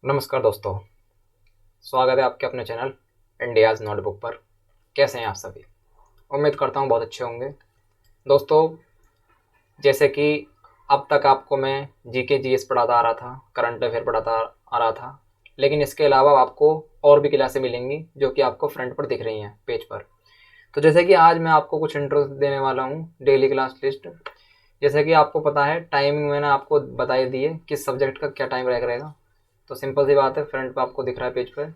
नमस्कार दोस्तों, स्वागत है आपके अपने चैनल इंडियाज़ नोटबुक पर। कैसे हैं आप सभी? उम्मीद करता हूँ बहुत अच्छे होंगे। दोस्तों, जैसे कि अब तक आपको मैं जीके जीएस पढ़ाता आ रहा था, करंट अफेयर पढ़ाता आ रहा था, लेकिन इसके अलावा आपको और भी क्लासें मिलेंगी जो कि आपको फ्रंट पर दिख रही हैं पेज पर। तो जैसे कि आज मैं आपको कुछ इंट्रो देने वाला हूँ, डेली क्लास लिस्ट। जैसे कि आपको पता है, टाइमिंग मैंने आपको बताई दी है, किस सब्जेक्ट का क्या टाइम रहेगा। तो सिंपल सी बात है, फ्रंट पे आपको दिख रहा है पेज पर।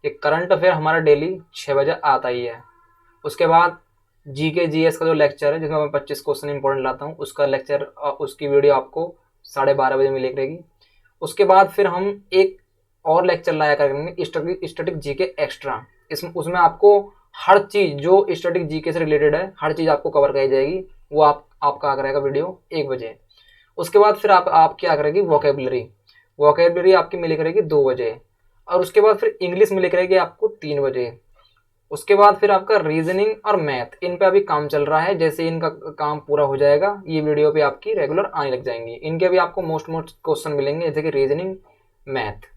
एक करंट अफेयर हमारा डेली 6 बजे आता ही है। उसके बाद जीके जीएस का जो लेक्चर है, जिसमें मैं 25 क्वेश्चन इंपॉर्टेंट लाता हूँ, उसका लेक्चर, उसकी वीडियो आपको 12:30 बजे मिलेगी। उसके बाद फिर हम एक और लेक्चर लाया करेंगे, स्टैटिक जीके एक्स्ट्रा। उसमें आपको हर चीज़ जो स्टैटिक जीके से रिलेटेड है, हर चीज़ आपको कवर कराई जाएगी। वो आपका आ करेगा वीडियो 1 बजे। उसके बाद फिर आप क्या करेगी, वोकेबलरी। वोकेबलरी आपकी मिली करेगी 2 बजे। और उसके बाद फिर इंग्लिश मिली करेगी आपको 3 बजे। उसके बाद फिर आपका रीजनिंग और मैथ, इन पे अभी काम चल रहा है। जैसे इनका काम पूरा हो जाएगा, ये वीडियो पे आपकी रेगुलर आने लग जाएंगी। इनके भी आपको मोस्ट मोस्ट क्वेश्चन मिलेंगे, जैसे कि रीजनिंग, मैथ।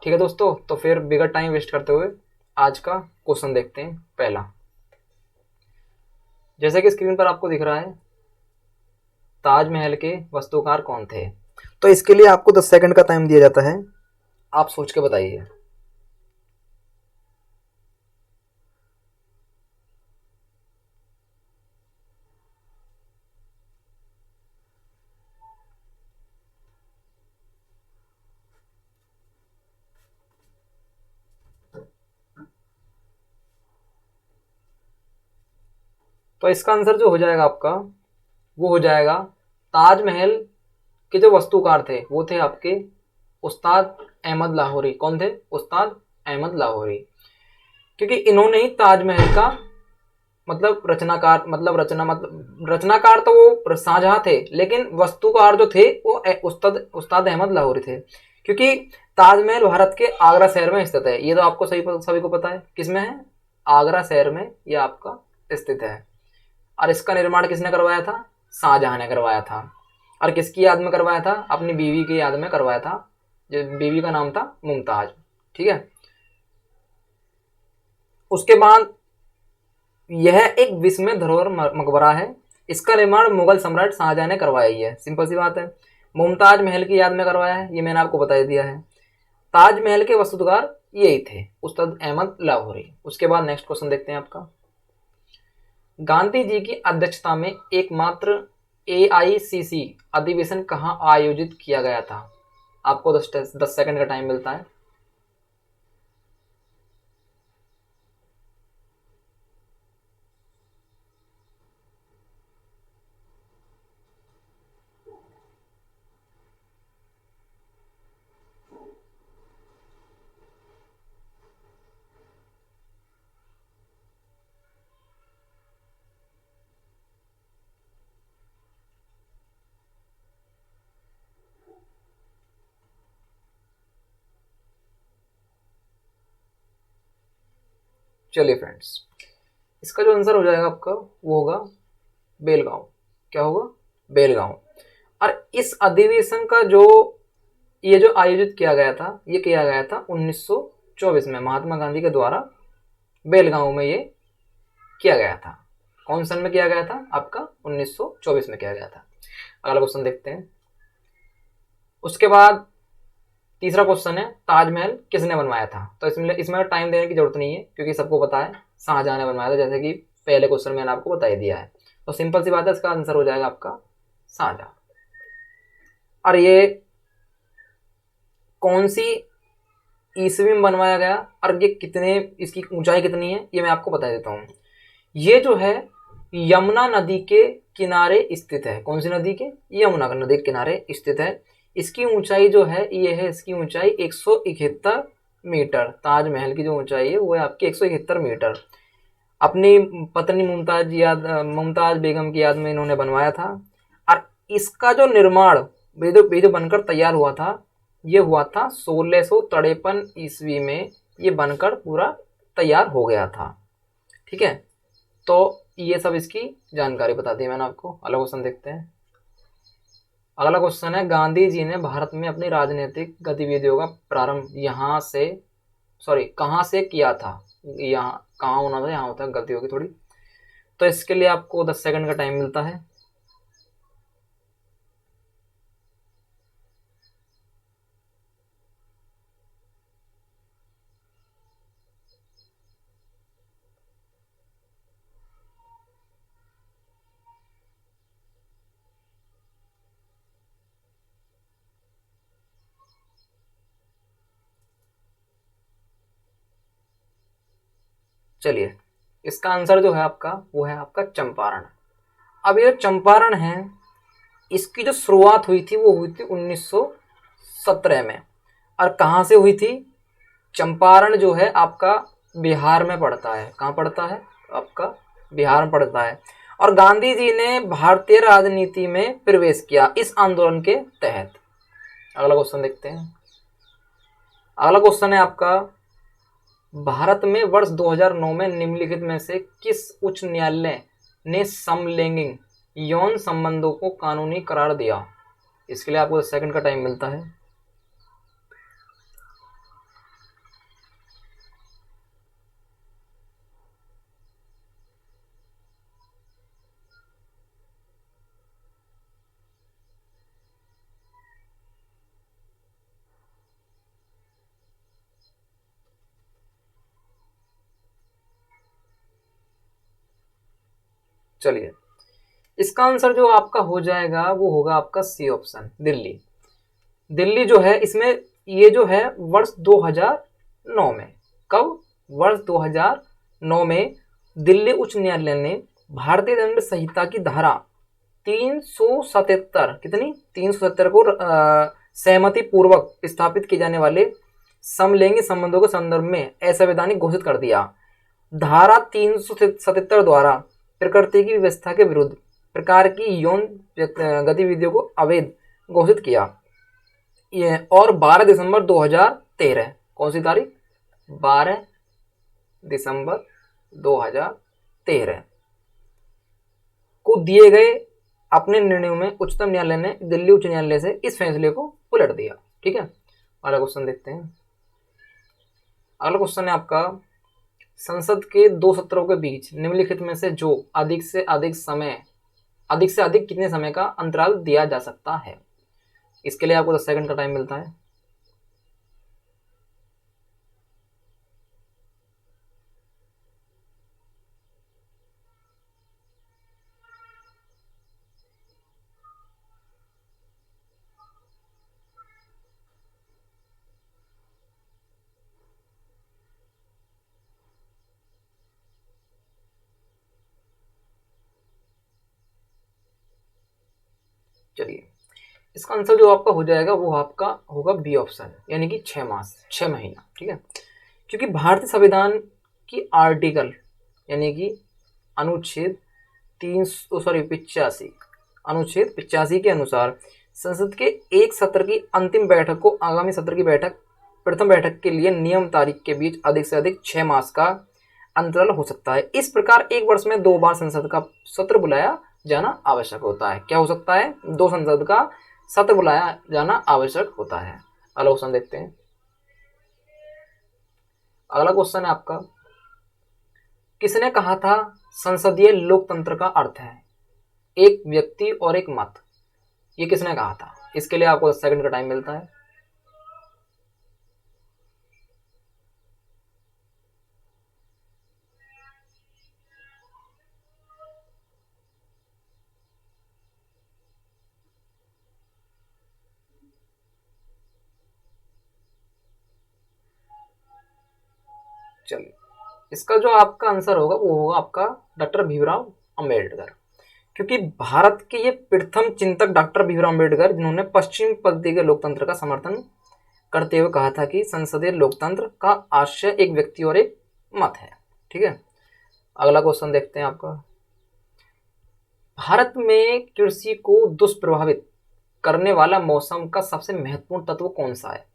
ठीक है दोस्तों, तो फिर बिगर टाइम वेस्ट करते हुए आज का क्वेश्चन देखते हैं। पहला, जैसे कि स्क्रीन पर आपको दिख रहा है, ताजमहल के वास्तुकार कौन थे? तो इसके लिए आपको 10 सेकंड का टाइम दिया जाता है। आप सोच के बताइए। तो इसका आंसर जो हो जाएगा आपका, वो हो जाएगा, ताजमहल के जो वास्तुकार थे वो थे आपके उस्ताद अहमद लाहौरी। कौन थे? उस्ताद अहमद लाहौरी। क्योंकि इन्होंने ही ताजमहल का मतलब रचनाकार, मतलब रचनाकार तो वो शाहजहां थे, लेकिन वास्तुकार जो थे वो उस्ताद अहमद लाहौरी थे। क्योंकि ताजमहल भारत के आगरा शहर में स्थित है। ये तो आपको सभी को पता है। किसमें है? आगरा शहर में ये आपका स्थित है। और इसका निर्माण किसने करवाया था? शाहजहां ने करवाया था। और किसकी याद में करवाया था? अपनी बीवी की याद में करवाया था, जो बीवी का नाम था मुमताज। ठीक है। उसके बाद यह एक विस्मय धरोहर मकबरा है। इसका निर्माण मुगल सम्राट शाहजहां ने करवाया ही है। सिंपल सी बात है। मुमताज महल की याद में करवाया है, ये मैंने आपको बता दिया है। ताजमहल के वास्तुकार यही थे, उस्ताद अहमद लाहौरी। उसके बाद नेक्स्ट क्वेश्चन देखते हैं आपका। गांधी जी की अध्यक्षता में एकमात्र एआईसीसी अधिवेशन कहाँ आयोजित किया गया था? आपको 10 सेकंड का टाइम मिलता है। चलिए फ्रेंड्स, इसका जो आंसर हो जाएगा आपका, वो होगा बेलगांव। क्या होगा? बेलगांव। और इस अधिवेशन का जो ये जो आयोजित किया गया था, ये किया गया था 1924 में, महात्मा गांधी के द्वारा बेलगांव में ये किया गया था। कौन सन में किया गया था? आपका 1924 में किया गया था। अगला क्वेश्चन देखते हैं। उसके बाद तीसरा क्वेश्चन है, ताजमहल किसने बनवाया था? तो इसमें टाइम देने की जरूरत नहीं है, क्योंकि सबको पता है शाहजहां ने बनवाया था, जैसे कि पहले क्वेश्चन मैंने आपको बता दिया है। तो सिंपल सी बात है, इसका आंसर हो जाएगा आपका शाहजहां। और ये कौन सी ईस्वी में बनवाया गया, और ये कितने, इसकी ऊंचाई कितनी है, ये मैं आपको बता देता हूँ। ये जो है यमुना नदी के किनारे स्थित है। कौन सी नदी के? यमुना नदी के किनारे स्थित है। इसकी ऊंचाई जो है, ये है, इसकी ऊंचाई 171 मीटर। ताजमहल की जो ऊंचाई है वो है आपकी 171 मीटर। अपनी पत्नी मुमताज बेगम की याद में इन्होंने बनवाया था। और इसका जो निर्माण, ये जो बनकर तैयार हुआ था, ये हुआ था 1653 ईस्वी में। ये बनकर पूरा तैयार हो गया था। ठीक है। तो ये सब इसकी जानकारी बता दी मैंने आपको। अगला क्वेश्चन देखते हैं। अगला क्वेश्चन है, गांधी जी ने भारत में अपनी राजनीतिक गतिविधियों का प्रारंभ कहाँ से किया था। यहाँ कहाँ होना था, यहाँ होता है, गलती होगी थोड़ी। तो इसके लिए आपको 10 सेकंड का टाइम मिलता है। चलिए, इसका आंसर जो है आपका, वो है आपका चंपारण। अब ये चंपारण है, इसकी जो शुरुआत हुई थी वो हुई थी 1917 में। और कहाँ से हुई थी? चंपारण जो है आपका बिहार में पड़ता है। कहाँ पड़ता है? आपका बिहार में पड़ता है। और गांधी जी ने भारतीय राजनीति में प्रवेश किया इस आंदोलन के तहत। अगला क्वेश्चन देखते हैं। अगला क्वेश्चन है आपका, भारत में वर्ष 2009 में निम्नलिखित में से किस उच्च न्यायालय ने समलैंगिक यौन संबंधों को कानूनी करार दिया? इसके लिए आपको 10 सेकंड का टाइम मिलता है। चलिए, इसका आंसर जो आपका हो जाएगा वो होगा आपका सी ऑप्शन, दिल्ली। दिल्ली जो है इसमें, ये जो है वर्ष 2009 में, कब? वर्ष 2009 में दिल्ली उच्च न्यायालय ने भारतीय दंड संहिता की धारा 377, कितनी? 377 को सहमति पूर्वक स्थापित किए जाने वाले समलैंगिक संबंधों के संदर्भ में असंवैधानिक घोषित कर दिया। धारा 377 द्वारा प्रकृति की व्यवस्था के विरुद्ध प्रकार की यौन गतिविधियों को अवैध घोषित किया। ये और 12 दिसंबर 2013, कौन सी तारीख? 12 दिसंबर 2013 को दिए गए अपने निर्णयों में उच्चतम न्यायालय ने दिल्ली उच्च न्यायालय से इस फैसले को उलट दिया। ठीक है, अगला क्वेश्चन देखते हैं। अगला क्वेश्चन है आपका, संसद के दो सत्रों के बीच निम्नलिखित में से जो अधिक से अधिक कितने समय का अंतराल दिया जा सकता है? इसके लिए आपको 10 सेकंड का टाइम मिलता है। चलिए, इसका आंसर जो आपका हो जाएगा वो आपका होगा बी ऑप्शन, यानी कि 6 मास, 6 महीना। ठीक है, क्योंकि भारतीय संविधान की आर्टिकल यानी कि अनुच्छेद 85 के अनुसार संसद के एक सत्र की अंतिम बैठक को आगामी सत्र की प्रथम बैठक के लिए नियम तारीख के बीच अधिक से अधिक 6 मास का अंतराल हो सकता है। इस प्रकार एक वर्ष में 2 बार संसद का सत्र बुलाया जाना आवश्यक होता है। क्या हो सकता है? 2 संसद का सत्र बुलाया जाना आवश्यक होता है। अगला क्वेश्चन देखते हैं। अगला क्वेश्चन है आपका, किसने कहा था संसदीय लोकतंत्र का अर्थ है एक व्यक्ति और एक मत? ये किसने कहा था? इसके लिए आपको 10 सेकंड का टाइम मिलता है। चलिए, इसका जो आपका आंसर होगा वो होगा आपका डॉक्टर भीमराव अंबेडकर। क्योंकि भारत के ये प्रथम चिंतक डॉक्टर भीमराव अंबेडकर, जिन्होंने पश्चिम पद्धति के लोकतंत्र का समर्थन करते हुए कहा था कि संसदीय लोकतंत्र का आशय एक व्यक्ति और एक मत है। ठीक है, अगला क्वेश्चन देखते हैं आपका, भारत में कृषि को दुष्प्रभावित करने वाला मौसम का सबसे महत्वपूर्ण तत्व कौन सा है?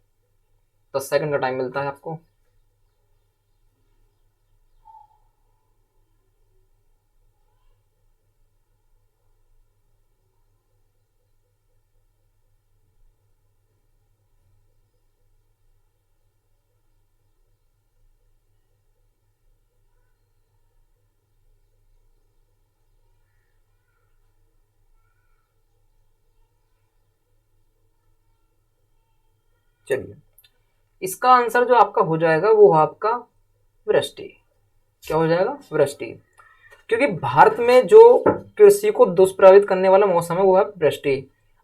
10 सेकंड का टाइम मिलता है आपको। चलिए, इसका आंसर जो आपका हो जाएगा वो आपका वृष्टि। क्या हो जाएगा? वृष्टि। क्योंकि भारत में जो कृषि को दुष्प्रभावित करने वाला मौसम है वो है वृष्टि,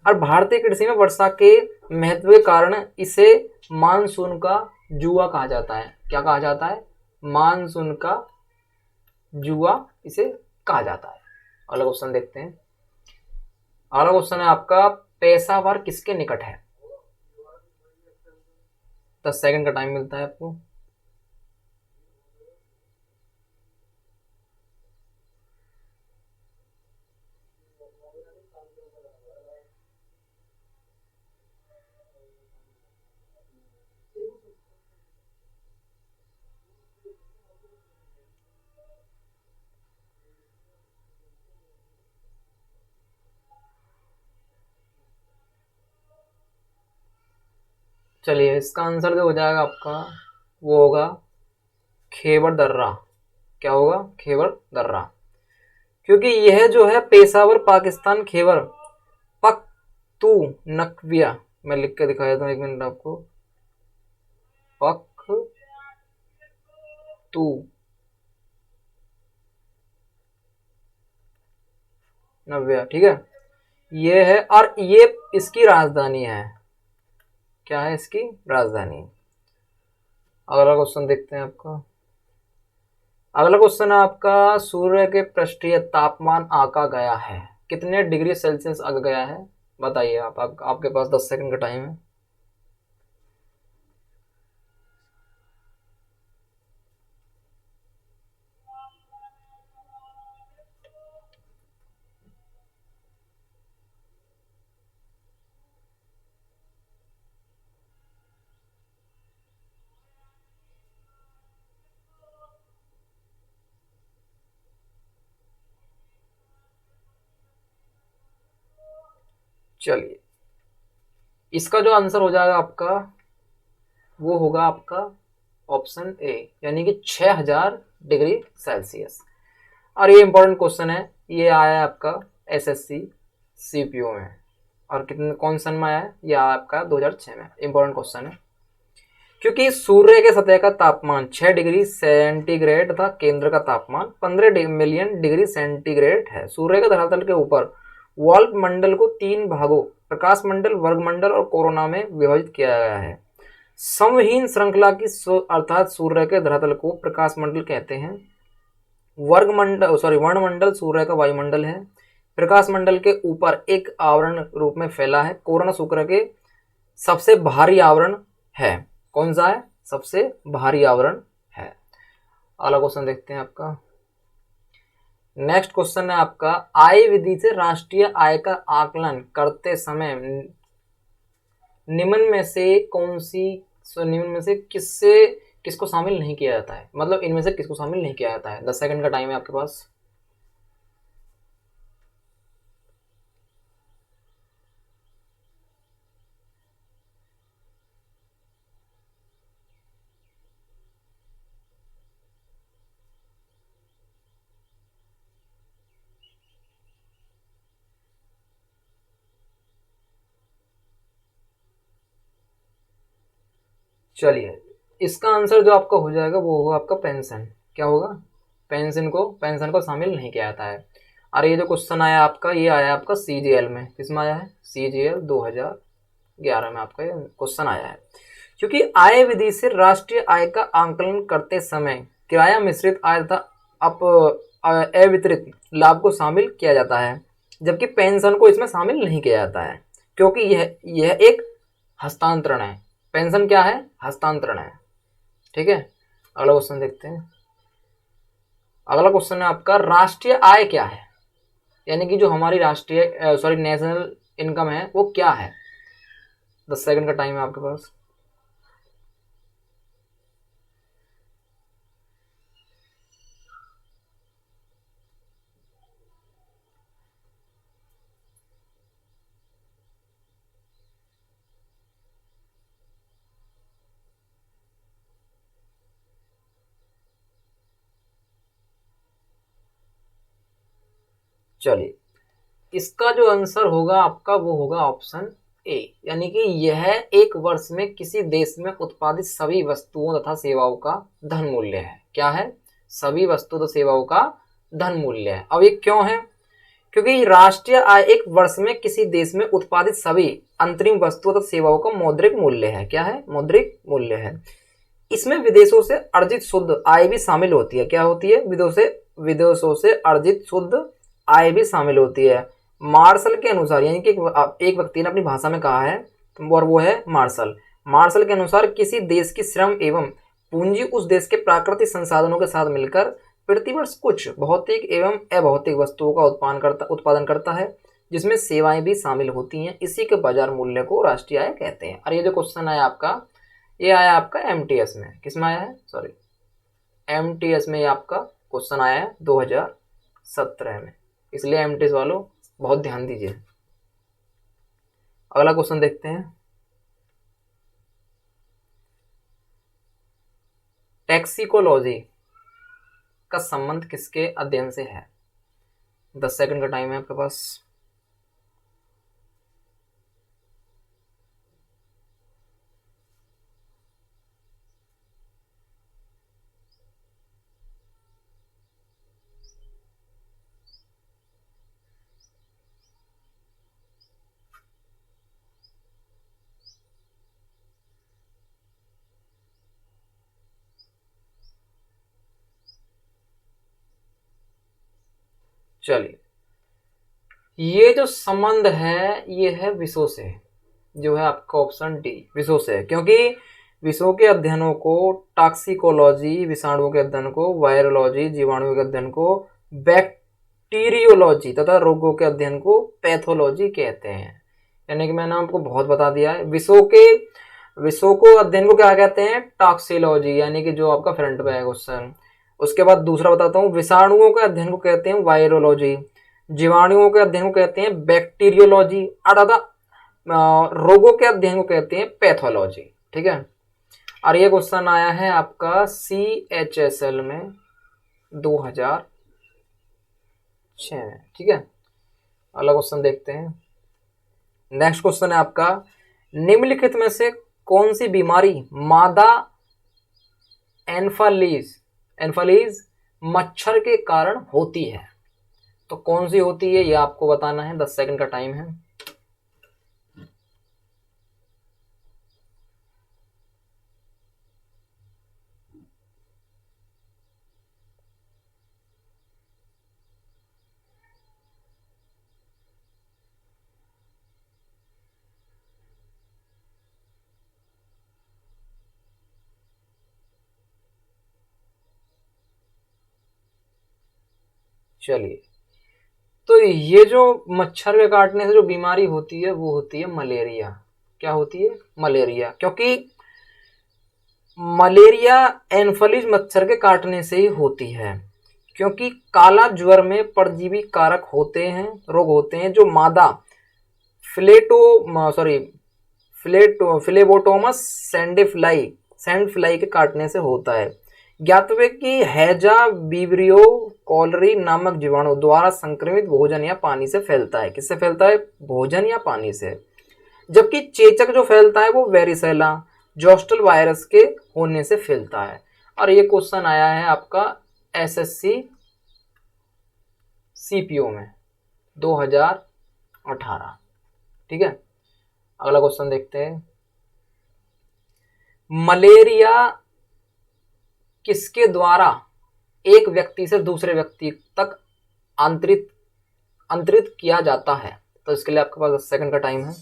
और भारतीय कृषि में वर्षा के महत्व के कारण इसे मानसून का जुआ कहा जाता है। क्या कहा जाता है? मानसून का जुआ इसे कहा जाता है। अगला क्वेश्चन देखते हैं। अगला क्वेश्चन है आपका, पेशावर किसके निकट है? 10 सेकंड का टाइम मिलता है आपको। चलिए, इसका आंसर जो हो जाएगा आपका वो होगा खैबर दर्रा। क्या होगा? खैबर दर्रा। क्योंकि यह जो है पेशावर पाकिस्तान खैबर पख्तूनख्वा, मैं लिख के दिखा देता हूँ, 1 मिनट आपको। पख्तू नव्या, ठीक है, ये है, और ये इसकी राजधानी है। क्या है इसकी राजधानी? अगला क्वेश्चन देखते हैं आपका। अगला क्वेश्चन है आपका, सूर्य के पृष्ठीय तापमान आंका गया है, कितने डिग्री सेल्सियस आंका गया है? बताइए आपके पास 10 सेकंड का टाइम है। चलिए, इसका जो आंसर हो जाएगा आपका वो होगा आपका ऑप्शन ए, यानी कि 6000 डिग्री सेल्सियस। और ये इंपॉर्टेंट क्वेश्चन है, ये आया है आपका एसएससी सीपीओ में, और कितने कौन सन में आया है? ये आया आपका 2006 में। इंपॉर्टेंट क्वेश्चन है, क्योंकि सूर्य के सतह का तापमान 6 डिग्री सेंटीग्रेड तथा केंद्र का तापमान 15 मिलियन डिग्री सेंटीग्रेड है। सूर्य के धरातल के ऊपर वाल्व मंडल को 3 भागों प्रकाश मंडल, वर्ग मंडल और कोरोना में विभाजित किया गया है। समहीन श्रृंखला की अर्थात सूर्य के धरातल को प्रकाश मंडल कहते हैं। वर्णमंडल सूर्य का वायुमंडल है। प्रकाश मंडल के ऊपर एक आवरण रूप में फैला है। कोरोना शुक्र के सबसे भारी आवरण है। कौन सा है? सबसे भारी आवरण है। अगला क्वेश्चन देखते हैं आपका। नेक्स्ट क्वेश्चन है आपका, आय विधि से राष्ट्रीय आय का आकलन करते समय निम्न में से निम्न में से किसको शामिल नहीं किया जाता है? मतलब इनमें से किसको शामिल नहीं किया जाता है? 10 सेकंड का टाइम है आपके पास। चलिए, इसका आंसर जो आपका हो जाएगा वो होगा आपका पेंशन। क्या होगा? पेंशन को शामिल नहीं किया जाता है। और ये जो क्वेश्चन आया आपका, ये आया आपका सीजीएल में। किसमें आया है? सीजीएल 2011 में आपका ये क्वेश्चन आया है। क्योंकि आय विधि से राष्ट्रीय आय का आंकलन करते समय किराया मिश्रित आय तथा अवितरित लाभ को शामिल किया जाता है, जबकि पेंशन को इसमें शामिल नहीं किया जाता है, क्योंकि यह एक हस्तांतरण है। पेंशन क्या है? हस्तांतरण है। ठीक है, अगला क्वेश्चन देखते हैं। अगला क्वेश्चन है आपका, राष्ट्रीय आय क्या है? यानी कि जो हमारी नेशनल इनकम है वो क्या है? 10 सेकंड का टाइम है आपके पास। चलिए, इसका जो आंसर होगा आपका वो होगा ऑप्शन ए, यानी कि यह एक वर्ष में किसी देश में उत्पादित सभी वस्तुओं तथा सेवाओं का धन मूल्य है। क्या है? सभी वस्तु तथा सेवाओं का धन मूल्य है। अब ये क्यों है? क्योंकि राष्ट्रीय आय एक वर्ष में किसी देश में उत्पादित सभी अंतरिम वस्तुओं तथा सेवाओं का मौद्रिक मूल्य है। क्या है? मौद्रिक मूल्य है। इसमें विदेशों से अर्जित शुद्ध आय भी शामिल होती है। क्या होती है? विदेशों से अर्जित शुद्ध आय भी शामिल होती है। मार्शल के अनुसार, यानी कि एक व्यक्ति ने अपनी भाषा में कहा है, और वो है मार्शल के अनुसार किसी देश की श्रम एवं पूंजी उस देश के प्राकृतिक संसाधनों के साथ मिलकर प्रतिवर्ष कुछ भौतिक एवं अभौतिक वस्तुओं का उत्पादन करता है, जिसमें सेवाएं भी शामिल होती हैं। इसी के बाजार मूल्य को राष्ट्रीय आय कहते हैं। और ये जो क्वेश्चन आया आपका, ये आया आपका एमटीएस में। किसमें आया है? सॉरी, एमटीएस में ये आपका क्वेश्चन आया है 2017 में, इसलिए एमटीएस वालों बहुत ध्यान दीजिए। अगला क्वेश्चन देखते हैं। टैक्सिकोलॉजी का संबंध किसके अध्ययन से है? 10 सेकंड का टाइम है आपके पास। चलिए, ये जो संबंध है ये है विषयों से, जो है आपका ऑप्शन डी, विषयों से। क्योंकि विषयों के अध्ययनों को टॉक्सिकोलॉजी, विषाणुओं के अध्ययन को वायरोलॉजी, जीवाणुओं के अध्ययन को बैक्टीरियोलॉजी तथा रोगों के अध्ययन को पैथोलॉजी कहते हैं। यानी कि मैंने आपको बहुत बता दिया है। विषयों को अध्ययन को क्या कहते हैं? टॉक्सिकोलॉजी, यानी कि जो आपका फ्रंट पे है क्वेश्चन। उसके बाद दूसरा बताता हूँ, विषाणुओं के अध्ययन को कहते हैं वायरोलॉजी, जीवाणुओं के अध्ययन को कहते हैं बैक्टीरियोलॉजी, अर्थात रोगों के अध्ययन को कहते हैं पैथोलॉजी। ठीक है। और ये क्वेश्चन आया है आपका CHSL में 2006 में। ठीक है। अगला क्वेश्चन देखते हैं। नेक्स्ट क्वेश्चन है आपका, निम्नलिखित में से कौन सी बीमारी मादा एन्फालीज मच्छर के कारण होती है? तो कौन सी होती है ये आपको बताना है। 10 सेकंड का टाइम है। चलिए, तो ये जो मच्छर के काटने से जो बीमारी होती है वो होती है मलेरिया। क्या होती है? मलेरिया। क्योंकि मलेरिया एन्फलीज मच्छर के काटने से ही होती है। क्योंकि काला ज्वर में परजीवी कारक रोग होते हैं जो मादा फ्लेबोटोमस सैंडफ्लाई के काटने से होता है। ज्ञातव्य कि हैजा विब्रियो कॉलरी नामक जीवाणु द्वारा संक्रमित भोजन या पानी से फैलता है। किससे फैलता है? भोजन या पानी से। जबकि चेचक जो फैलता है वो वेरिसेला जोस्टल वायरस के होने से फैलता है। और ये क्वेश्चन आया है आपका SSC CPO में 2018। ठीक है। अगला क्वेश्चन देखते हैं। मलेरिया किसके द्वारा एक व्यक्ति से दूसरे व्यक्ति तक अंतरित किया जाता है? तो इसके लिए आपके पास 10 सेकंड का टाइम है।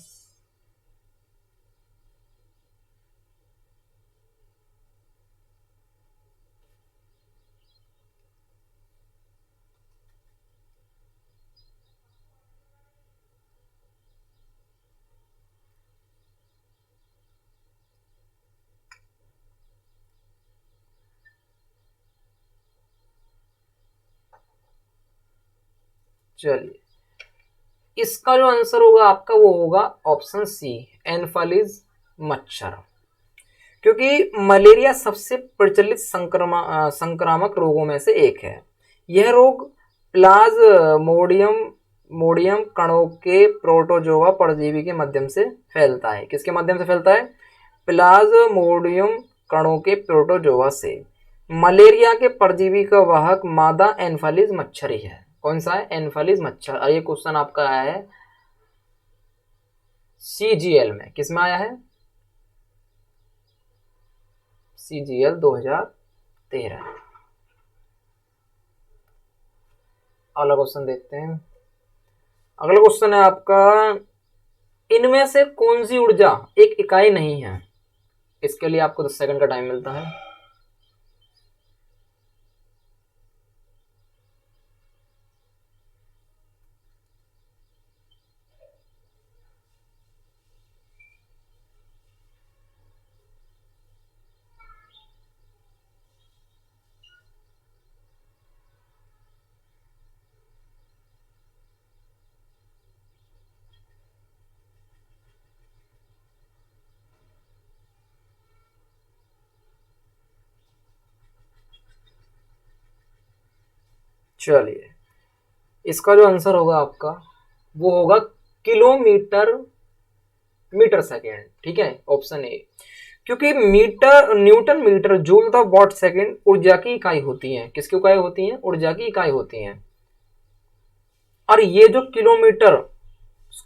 चलिए, इसका जो आंसर होगा आपका वो होगा ऑप्शन सी, एन्फलीज मच्छर। क्योंकि मलेरिया सबसे प्रचलित संक्रामक रोगों में से एक है। यह रोग प्लाज्मोडियम मोडियम कणों के प्रोटोजोआ परजीवी के माध्यम से फैलता है। किसके माध्यम से फैलता है? प्लाज्मोडियम कणों के प्रोटोजोआ से। मलेरिया के परजीवी का वाहक मादा एनफालिस मच्छर ही है। कौन सा है? एनफालिस मच्छर। और ये क्वेश्चन आपका आया है CGL में। किस में आया है? CGL 2013। अगला क्वेश्चन देखते हैं। अगला क्वेश्चन है आपका, इनमें से कौन सी ऊर्जा एक इकाई नहीं है? इसके लिए आपको 10 सेकंड का टाइम मिलता है। चलिए, इसका जो आंसर होगा आपका वो होगा किलोमीटर मीटर सेकेंड। ठीक है, ऑप्शन ए। क्योंकि meter, newton meter, joule the watt second ऊर्जा की इकाई होती है। किसकी इकाई होती है? ऊर्जा की इकाई होती है। और ये जो किलोमीटर,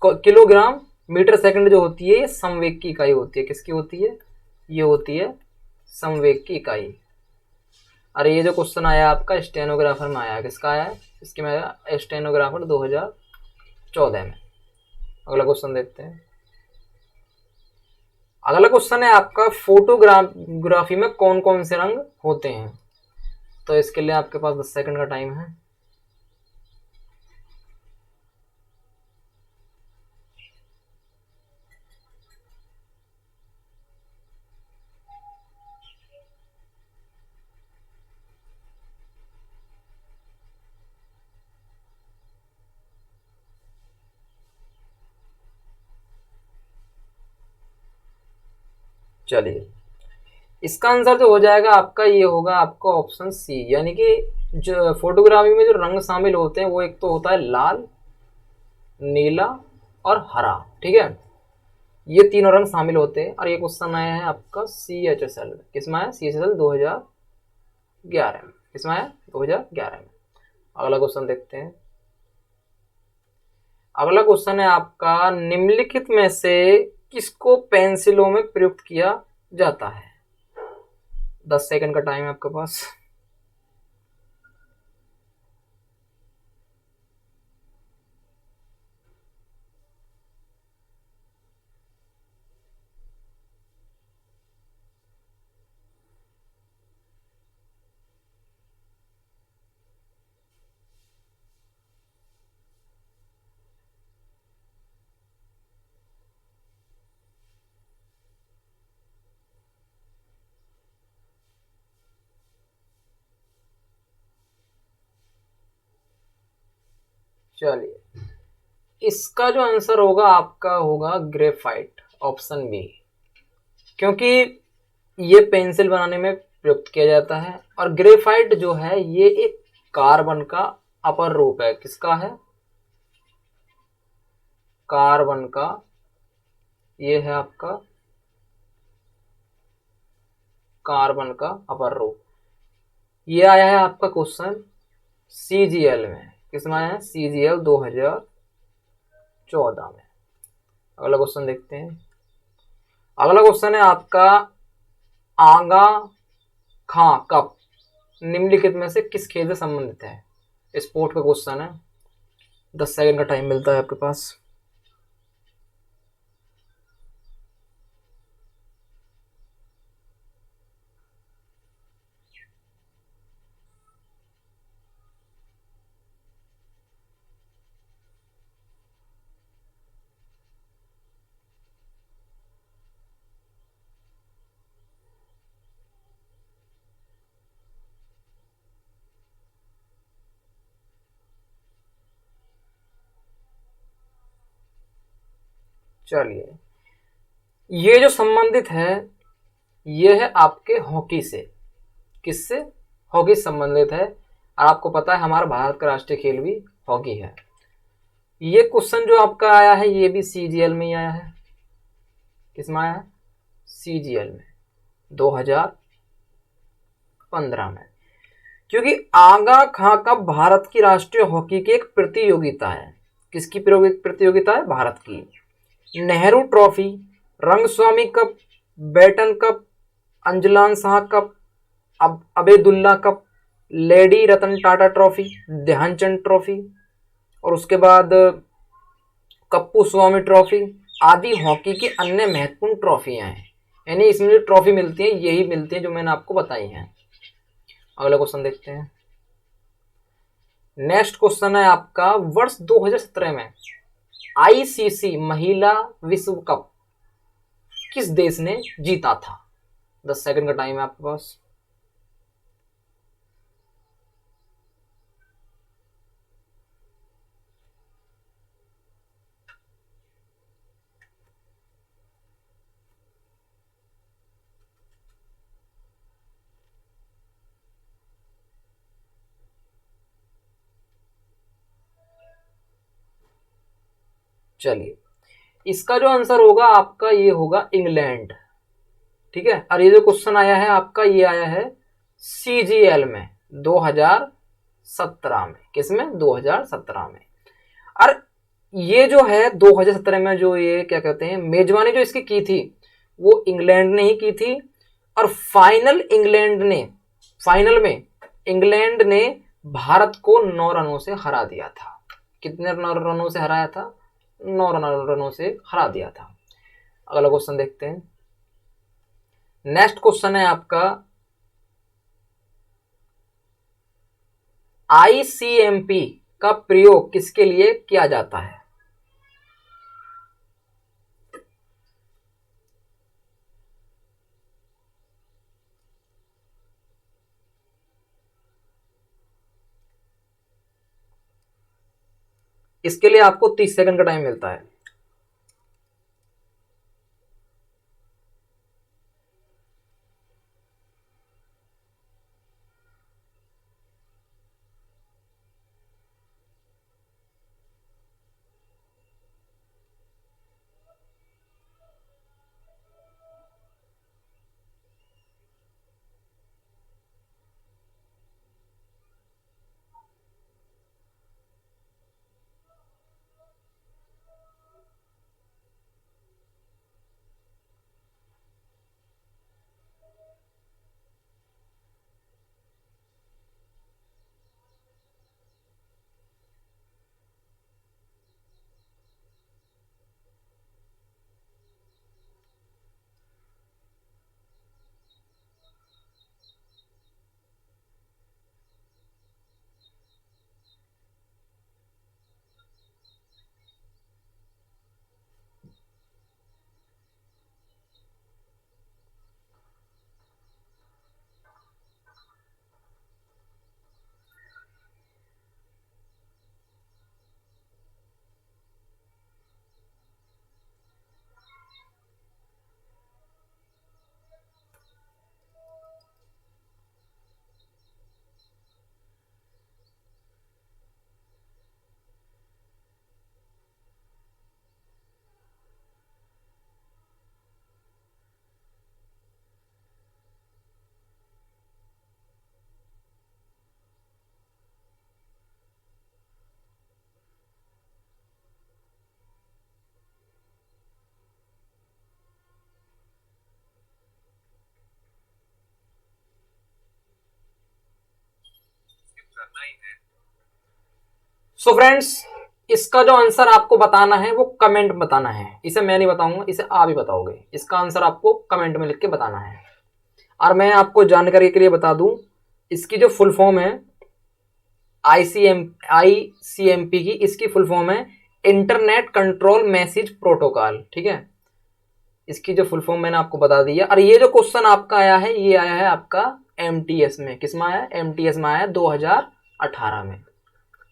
किलोग्राम मीटर सेकंड जो होती है, ये संवेग की इकाई होती है। किसकी होती है? ये होती है संवेग की इकाई। अरे ये जो क्वेश्चन आया आपका स्टेनोग्राफर में आया, किसका आया है? इसके में आया स्टेनोग्राफर 2014 में। अगला क्वेश्चन देखते हैं। अगला क्वेश्चन है आपका, फोटोग्राफी में कौन कौन से रंग होते हैं? तो इसके लिए आपके पास 10 सेकंड का टाइम है। चलिए, इसका आंसर जो हो जाएगा आपका, ये होगा आपका ऑप्शन सी। यानी कि जो फोटोग्राफी में जो रंग शामिल होते हैं वो एक तो होता है लाल, नीला और हरा। ठीक है, ये तीनों रंग शामिल होते हैं। और ये क्वेश्चन आया है आपका CHSL। किसमें आया? CHSL 2011 में। किसमें आया? 2011 में। अगला क्वेश्चन देखते हैं। अगला क्वेश्चन है आपका, निम्नलिखित में से किसको पेंसिलों में प्रयुक्त किया जाता है? 10 सेकंड का टाइम है आपके पास। चलिए, इसका जो आंसर होगा आपका होगा ग्रेफाइट, ऑप्शन बी। क्योंकि ये पेंसिल बनाने में प्रयुक्त किया जाता है। और ग्रेफाइट जो है ये एक कार्बन का अपर रूप है। किसका है? कार्बन का। ये है आपका कार्बन का अपर रूप। ये आया है आपका क्वेश्चन CGL में। किसमें आया है? CGL 2014 में। अगला क्वेश्चन देखते हैं। अगला क्वेश्चन है आपका, आगा खां कप निम्नलिखित में से किस खेल से संबंधित है? स्पोर्ट का क्वेश्चन है। 10 सेकंड का टाइम मिलता है आपके पास। चलिए, ये जो संबंधित है ये है आपके हॉकी से। किससे? हॉकी से संबंधित है। और आपको पता है हमारा भारत का राष्ट्रीय खेल भी हॉकी है। ये क्वेश्चन जो आपका आया है ये भी सीजीएल में ही आया है। किसमें आया है? सीजीएल में 2015 में। क्योंकि आगा खां कप भारत की राष्ट्रीय हॉकी की एक प्रतियोगिता है। किसकी प्रतियोगिता है? भारत की। Nehru trophy, Rangaswamy cup, Beighton cup, अंजुलान शाह cup, Obaidullah cup, lady Ratan Tata trophy, Dhyanchand trophy, और उसके बाद कप्पू स्वामी ट्रॉफी आदि हॉकी की अन्य महत्वपूर्ण ट्रॉफियां हैं। यानी इसमें जो ट्रॉफी मिलती है यही मिलती है जो मैंने आपको बताई हैं। अगला क्वेश्चन देखते हैं। नेक्स्ट क्वेश्चन है आपका, वर्ष 2017 में आईसीसी महिला विश्व कप किस देश ने जीता था? 10 सेकंड का टाइम है आपके पास। चलिए, इसका जो आंसर होगा आपका ये होगा इंग्लैंड। ठीक है, और ये जो क्वेश्चन आया है आपका ये आया है सीजीएल में 2017 में। किसमें? 2017 में। और ये जो है 2017 में जो ये क्या कहते हैं मेजबानी जो इसकी की थी वो इंग्लैंड ने ही की थी। और फाइनल में इंग्लैंड ने भारत को 9 रनों से हरा दिया था। कितने रनों से हराया था? 9 रनों से हरा दिया था। अगला क्वेश्चन देखते हैं। नेक्स्ट क्वेश्चन है आपका, आईसीएमपी का प्रयोग किसके लिए किया जाता है? इसके लिए आपको 30 सेकंड का टाइम मिलता है। सो फ्रेंड्स, इसका जो आंसर आपको बताना है वो कमेंट बताना है। इसे मैं नहीं बताऊंगा, इसे आप ही बताओगे। इसका आंसर आपको कमेंट में लिख के बताना है। और मैं आपको जानकारी के लिए बता दूं, इसकी जो फुल फॉर्म है आईसीएमपी की, इसकी फुल फॉर्म है इंटरनेट कंट्रोल मैसेज प्रोटोकॉल। ठीक है, इसकी जो फुल फॉर्म मैंने आपको बता दिया। और ये जो क्वेश्चन आपका आया है ये आया है आपका एमटीएस में। किस में आया? एमटीएस में आया 2018 में।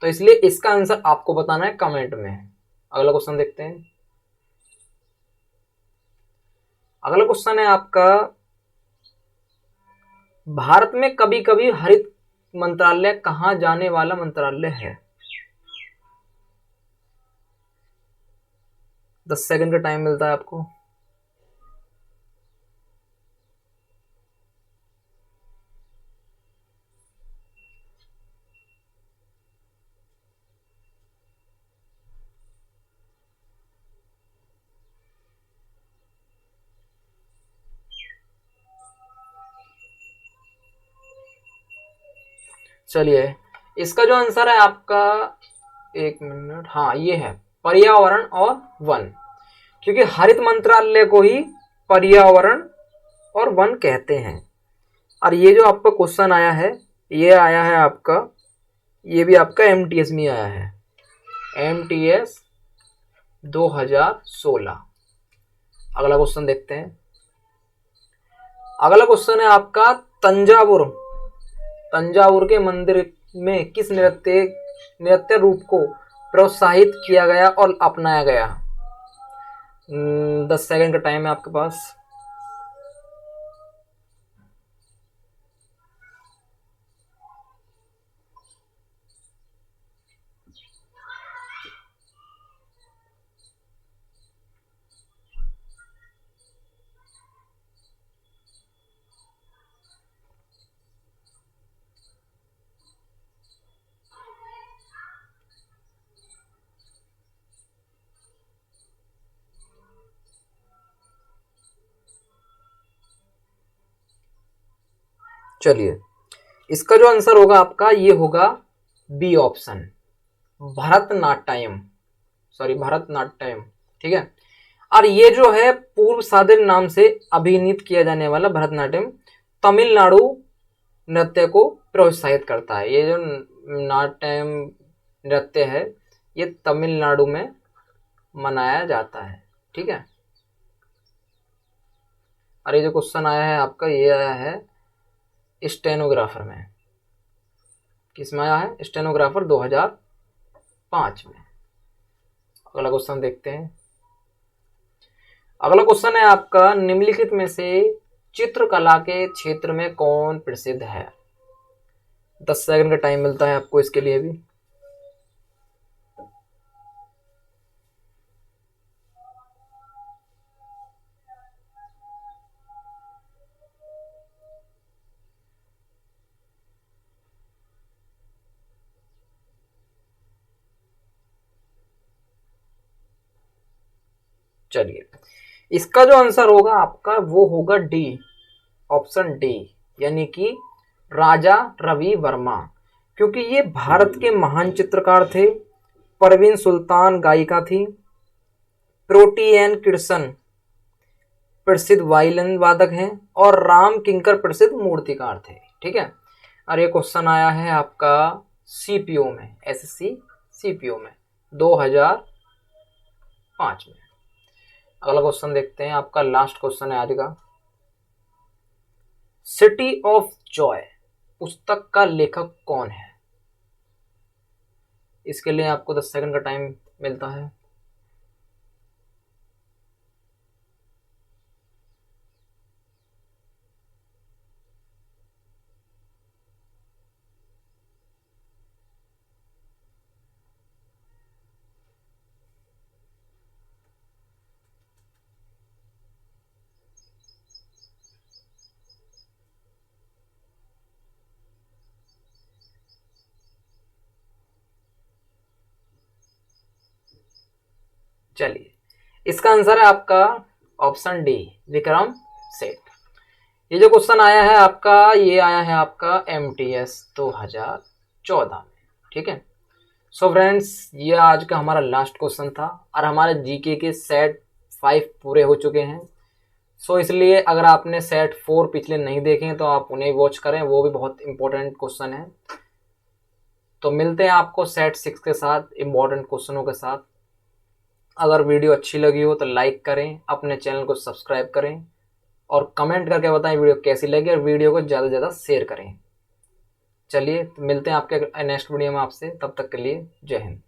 तो इसलिए इसका आंसर आपको बताना है कमेंट में। अगला क्वेश्चन देखते हैं। अगला क्वेश्चन है आपका, भारत में कभी कभी हरित मंत्रालय कहाँ जाने वाला मंत्रालय है? 10 सेकंड का टाइम मिलता है आपको। चलिए, इसका जो आंसर है आपका, 1 मिनट, हाँ ये है पर्यावरण और वन, क्योंकि हरित मंत्रालय को ही पर्यावरण और वन कहते हैं। और ये जो आपका क्वेश्चन आया है, ये आया है आपका, ये भी आपका एमटीएस में आया है, एमटीएस 2016। अगला क्वेश्चन देखते हैं। अगला क्वेश्चन है आपका, तंजावुर तंजावुर के मंदिर में किस नृत्य रूप को प्रोत्साहित किया गया और अपनाया गया? 10 सेकंड का टाइम है आपके पास। चलिए, इसका जो आंसर होगा आपका, ये होगा बी ऑप्शन, भरतनाट्यम, भरतनाट्यम। ठीक है, और ये जो है पूर्व साधन नाम से अभिनीत किया जाने वाला भरतनाट्यम तमिलनाडु नृत्य को प्रोत्साहित करता है। ये जो नाट्यम नृत्य है, ये तमिलनाडु में मनाया जाता है। ठीक है, और ये जो क्वेश्चन आया है आपका, ये आया है स्टेनोग्राफर में। किस में आया है? स्टेनोग्राफर 2005 में। अगला क्वेश्चन देखते हैं। अगला क्वेश्चन है आपका, निम्नलिखित में से चित्रकला के क्षेत्र में कौन प्रसिद्ध है? 10 सेकंड का टाइम मिलता है आपको इसके लिए भी। चलिए, इसका जो आंसर होगा आपका, वो होगा डी, ऑप्शन डी, यानी कि राजा रवि वर्मा, क्योंकि ये भारत के महान चित्रकार थे। परवीन सुल्तान गायिका थी। प्रोटियन किर्सन प्रसिद्ध वायलिन वादक हैं, और राम किंकर प्रसिद्ध मूर्तिकार थे। ठीक है, और ये क्वेश्चन आया है आपका सीपीओ में, एसएससी सीपीओ में 2005 में। अगला क्वेश्चन देखते हैं, आपका लास्ट क्वेश्चन है आज का। सिटी ऑफ जॉय पुस्तक का लेखक कौन है? इसके लिए आपको 10 सेकंड का टाइम मिलता है। चलिए, इसका आंसर है आपका ऑप्शन डी, विक्रम सेठ। ये जो क्वेश्चन आया है आपका, ये आया है आपका एमटीएस 2014 में। ठीक है, सो फ्रेंड्स, ये आज का हमारा लास्ट क्वेश्चन था, और हमारे जीके के सेट 5 पूरे हो चुके हैं। सो इसलिए अगर आपने सेट 4 पिछले नहीं देखे हैं तो आप उन्हें वॉच करें, वो भी बहुत इंपॉर्टेंट क्वेश्चन है। तो मिलते हैं आपको सेट 6 के साथ, इंपॉर्टेंट क्वेश्चनों के साथ। अगर वीडियो अच्छी लगी हो तो लाइक करें, अपने चैनल को सब्सक्राइब करें, और कमेंट करके बताएं वीडियो कैसी लगी, और वीडियो को ज़्यादा से ज़्यादा शेयर करें। चलिए, तो मिलते हैं आपके नेक्स्ट वीडियो में आपसे, तब तक के लिए जय हिंद।